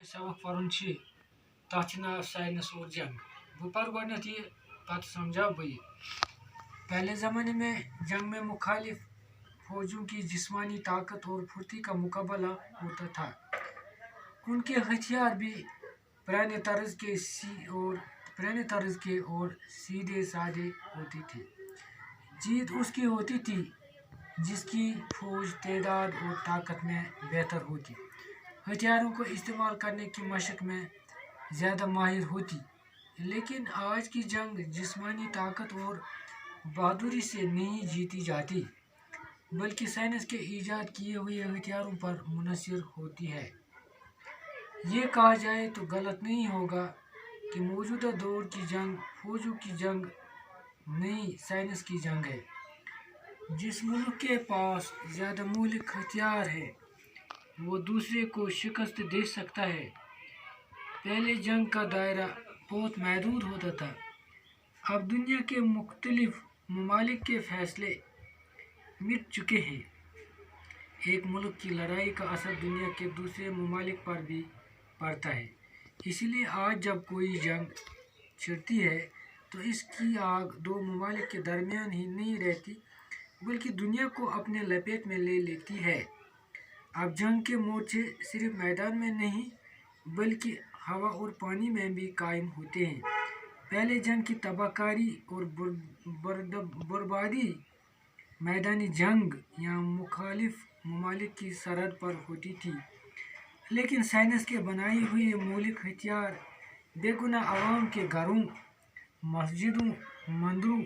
सबक पढ़न तथ नाव साइंस और जंग बह पर गो ये पत समझाओ बह पहले ज़माने में जंग में मुखालिफ फौजों की जिस्मानी ताकत और फुर्ती का मुकाबला होता था। उनके हथियार भी पुराने तर्ज के और सीधे साधे होते थे। जीत उसकी होती थी जिसकी फौज तादाद और ताकत में बेहतर होती, हथियारों को इस्तेमाल करने की मशक में ज़्यादा माहिर होती। लेकिन आज की जंग जिस्मानी ताकत और बहादुरी से नहीं जीती जाती, बल्कि साइंस के ईजाद किए हुए हथियारों पर मुनहसर होती है। ये कहा जाए तो गलत नहीं होगा कि मौजूदा दौर की जंग फौजों की जंग नहीं, साइंस की जंग है। जिस मुल्क के पास ज़्यादा मौलिक हथियार है वो दूसरे को शिकस्त दे सकता है। पहले जंग का दायरा बहुत महदूद होता था, अब दुनिया के मुख्तलिफ ममालिक के फैसले मिट चुके हैं। एक मुल्क की लड़ाई का असर दुनिया के दूसरे ममालिक पर भी पड़ता है। इसलिए आज जब कोई जंग छिड़ती है तो इसकी आग दो ममालिक के दरमियान ही नहीं रहती, बल्कि दुनिया को अपने लपेट में ले लेती है। अब जंग के मोर्चे सिर्फ मैदान में नहीं बल्कि हवा और पानी में भी कायम होते हैं। पहले जंग की तबाहकारी और बर्बादी मैदानी जंग या मुखालिफ ममालिक की सरहद पर होती थी, लेकिन साइंस के बनाए हुए मौलिक हथियार बेगुनाह आवाम के घरों, मस्जिदों, मंदिरों,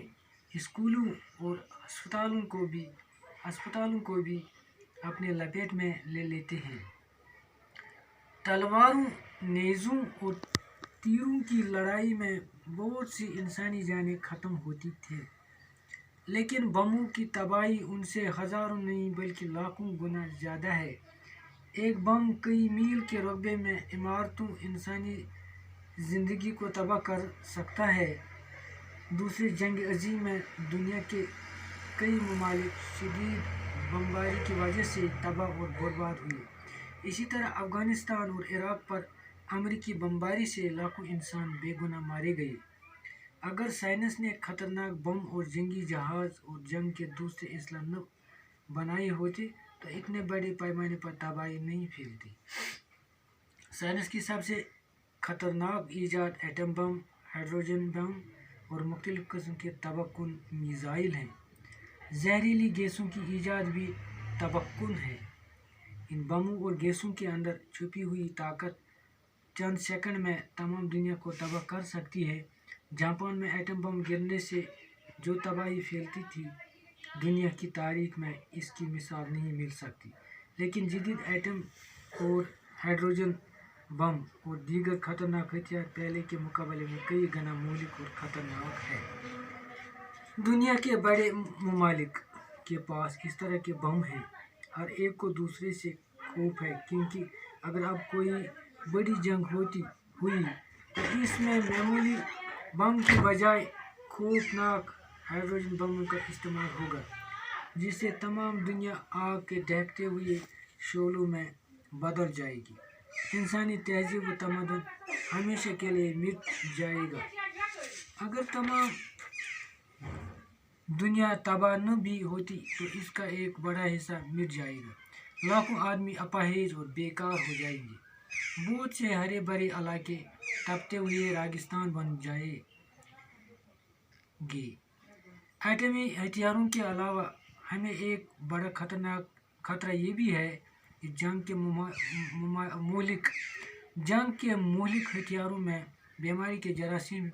स्कूलों और अस्पतालों को भी अपने लपेट में ले लेते हैं। तलवारों, नेज़ों और तीरों की लड़ाई में बहुत सी इंसानी जानें खत्म होती थी, लेकिन बमों की तबाही उनसे हज़ारों नहीं बल्कि लाखों गुना ज़्यादा है। एक बम कई मील के रकबे में इमारतों, इंसानी ज़िंदगी को तबाह कर सकता है। दूसरी जंग अज़ीम में दुनिया के कई ममालिक शदीद बमबारी की वजह से तबाह और बर्बाद हुए। इसी तरह अफ़गानिस्तान और इराक़ पर अमरीकी बमबारी से लाखों इंसान बेगुनाह मारे गए। अगर साइंस ने ख़तरनाक बम और जंगी जहाज़ और जंग के दूसरे असलहे न बनाए होते तो इतने बड़े पैमाने पर तबाही नहीं फैलती। साइंस की सबसे ख़तरनाक ईजाद एटम बम, हाइड्रोजन बम और मुख्तलिफ़ किस्म के तबाहकुन मिसाइल हैं। जहरीली गैसों की ईजाद भी तबाहकुन है। इन बमों और गैसों के अंदर छुपी हुई ताकत चंद सेकंड में तमाम दुनिया को तबाह कर सकती है। जापान में एटम बम गिरने से जो तबाही फैलती थी, दुनिया की तारीख में इसकी मिसाल नहीं मिल सकती। लेकिन जदीद एटम और हाइड्रोजन बम और दीगर खतरनाक हथियार पहले के मुकाबले में कई गुना मौलिक और ख़तरनाक है। दुनिया के बड़े ममालिक के पास इस तरह के बम हैं, हर एक को दूसरे से खौफ है, क्योंकि अगर अब कोई बड़ी जंग हुई तो इसमें मामूली बम की बजाय खौफनाक हाइड्रोजन बमों का इस्तेमाल होगा, जिससे तमाम दुनिया आग के दहकते हुए शोलों में बदल जाएगी। इंसानी तहजीब व तमद्दुन हमेशा के लिए मिट जाएगा। अगर तमाम दुनिया तबाह न भी होती तो इसका एक बड़ा हिस्सा मिट जाएगा। लाखों आदमी अपाहिज और बेकार हो जाएंगे। बहुत से हरे भरे इलाके तपते हुए रेगिस्तान बन जाएंगे। एटमी हथियारों के अलावा हमें एक बड़ा खतरनाक खतरा ये भी है कि जंग के मौलिक हथियारों में बीमारी के जरासीम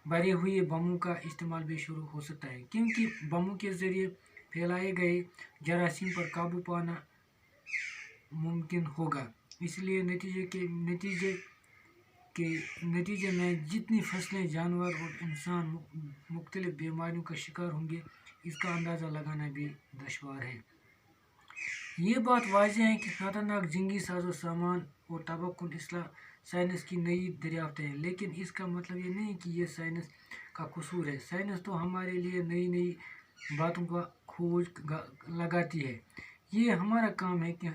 भरे हुए बमों का इस्तेमाल भी शुरू हो सकता है, क्योंकि बमों के ज़रिए फैलाए गए जरासीम पर काबू पाना मुमकिन होगा। इसलिए नतीजे में जितनी फसलें, जानवर और इंसान मुख्तलिफ बीमारियों का शिकार होंगे, इसका अंदाज़ा लगाना भी दुश्वार है। ये बात वाज़ेह है कि ख़तरनाक जंगी साजो सामान और तबाहकुन असलहा साइंस की नई दरियाफ्तें हैं, लेकिन इसका मतलब ये नहीं कि ये साइंस का कसूर है। साइंस तो हमारे लिए नई नई बातों का खोज लगाती है। ये हमारा काम है कि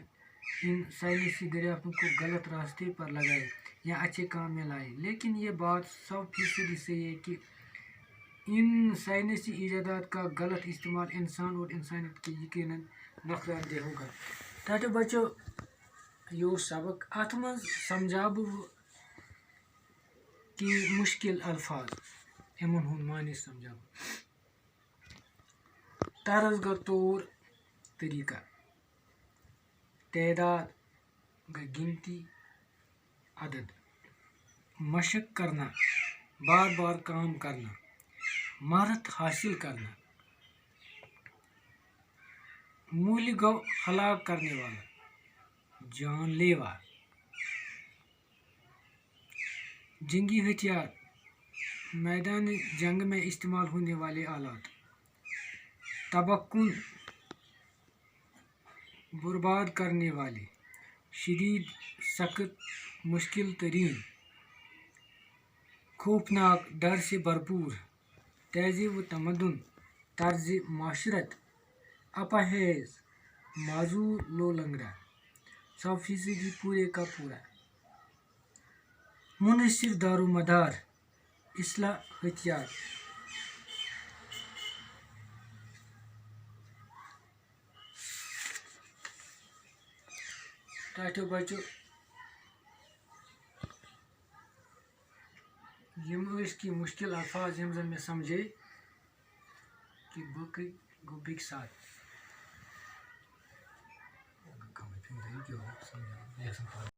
ان سائنسی دریافتوں کو غلط راستے پر لگائے یا اچھے کام میں لائے، لیکن یہ بات 100% صحیح ہے کہ ان سائنسی ایجادات کا غلط استعمال انسان اور انسانیت کے یقیناً نقصان دہ ہوگا۔ تاکہ بچو یہ سبق ات من سمجھا بہ کہ مشکل الفاظ امن ہند معنی سمجھا طرز گو طور طریقہ، تعداد گئی گنتی عدد، مشق کرنا بار بار کام کرنا، مہارت حاصل کرنا، مولی گو ہلاک کرنے والا، جان لیوا، جنگی ہتھیار میدان جنگ میں استعمال ہونے والے آلات، تباہ کن برباد کرنے والے، شدید سخت مشکل ترین، خوفناک ڈر سے بھرپور، تہذیب و تمدن، طرز معاشرت، اپاہیز، معذور لو لنگڑا، 100% پورے کا پورا، منحصر دار و مدار، اسلحہ ہتھیار۔ ٹاٹو بچو یم کی مشکل الفاظ یم زن میں سمجھے کہ باقی گو بیک ساتھ